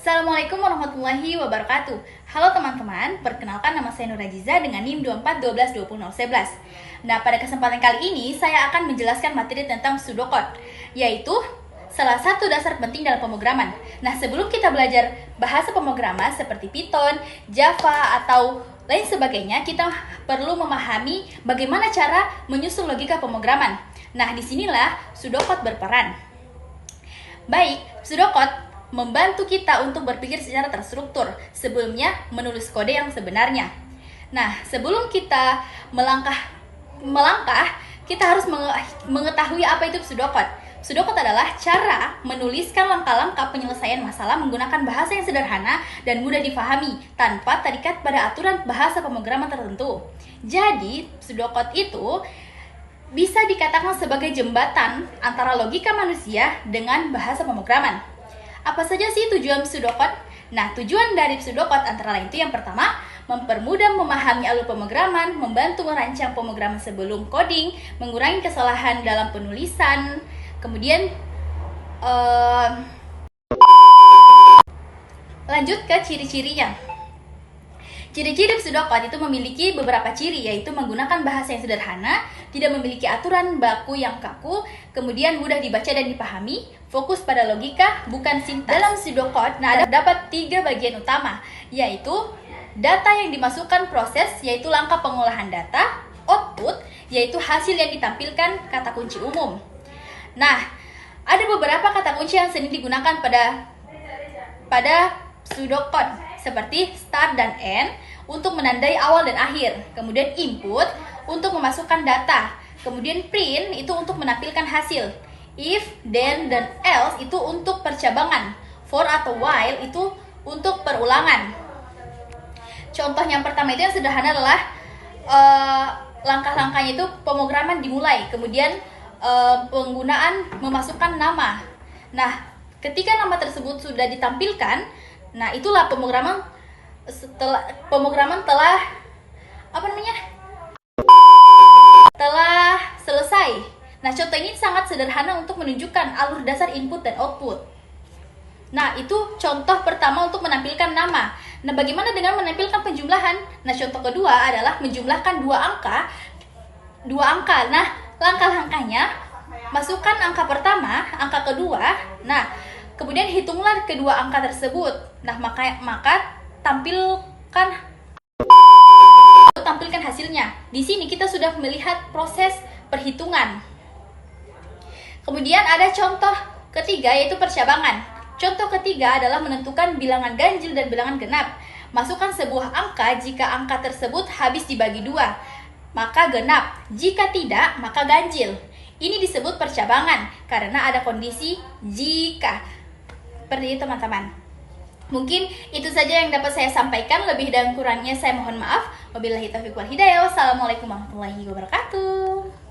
Assalamualaikum warahmatullahi wabarakatuh. Halo teman-teman, perkenalkan nama saya Nur Ajiza dengan NIM 24122011. Nah, pada kesempatan kali ini saya akan menjelaskan materi tentang pseudocode, yaitu salah satu dasar penting dalam pemrograman. Nah, sebelum kita belajar bahasa pemrograman seperti Python, Java, atau lain sebagainya, kita perlu memahami bagaimana cara menyusun logika pemrograman. Nah, disinilah pseudocode berperan. Baik, pseudocode membantu kita untuk berpikir secara terstruktur sebelumnya menulis kode yang sebenarnya. Nah, sebelum kita melangkah, kita harus mengetahui apa itu pseudocode. Pseudocode adalah cara menuliskan langkah-langkah penyelesaian masalah menggunakan bahasa yang sederhana dan mudah difahami tanpa terikat pada aturan bahasa pemrograman tertentu. Jadi, pseudocode itu bisa dikatakan sebagai jembatan antara logika manusia dengan bahasa pemrograman. Apa saja sih tujuan pseudocode? Nah, tujuan dari pseudocode antara lain itu yang pertama, mempermudah memahami alur pemrograman, membantu merancang pemrograman sebelum coding, mengurangi kesalahan dalam penulisan, kemudian lanjut ke ciri-cirinya. Ciri-ciri pseudocode itu memiliki beberapa ciri, yaitu menggunakan bahasa yang sederhana, tidak memiliki aturan baku yang kaku, kemudian mudah dibaca dan dipahami, fokus pada logika, bukan sintaks. Dalam pseudocode, dapat 3 bagian utama, yaitu data yang dimasukkan proses, yaitu langkah pengolahan data, output, yaitu hasil yang ditampilkan, kata kunci umum. Nah, ada beberapa kata kunci yang sering digunakan pada pseudocode, seperti start dan end untuk menandai awal dan akhir, kemudian input untuk memasukkan data, kemudian print itu untuk menampilkan hasil, if, then, dan else itu untuk percabangan, for atau while itu untuk perulangan. Contoh yang pertama itu yang sederhana adalah langkah-langkahnya itu pemrograman dimulai, kemudian penggunaan memasukkan nama. Nah, ketika nama tersebut sudah ditampilkan, nah itulah pemrograman telah selesai. Nah, contoh ini sangat sederhana untuk menunjukkan alur dasar input dan output. Nah, itu contoh pertama untuk menampilkan nama. Nah, bagaimana dengan menampilkan penjumlahan? Nah, contoh kedua adalah menjumlahkan dua angka. Nah, langkah-langkahnya, masukkan angka pertama, angka kedua. Nah, kemudian hitunglah kedua angka tersebut. Nah, maka tampilkan hasilnya. Di sini kita sudah melihat proses perhitungan. Kemudian ada contoh ketiga, yaitu percabangan. Contoh ketiga adalah menentukan bilangan ganjil dan bilangan genap. Masukkan sebuah angka, jika angka tersebut habis dibagi 2, maka genap. Jika tidak, maka ganjil. Ini disebut percabangan karena ada kondisi jika. Seperti itu, teman-teman. Mungkin itu saja yang dapat saya sampaikan. Lebih dan kurangnya saya mohon maaf. Wabillahi taufiq wal hidayah. Wassalamualaikum warahmatullahi wabarakatuh.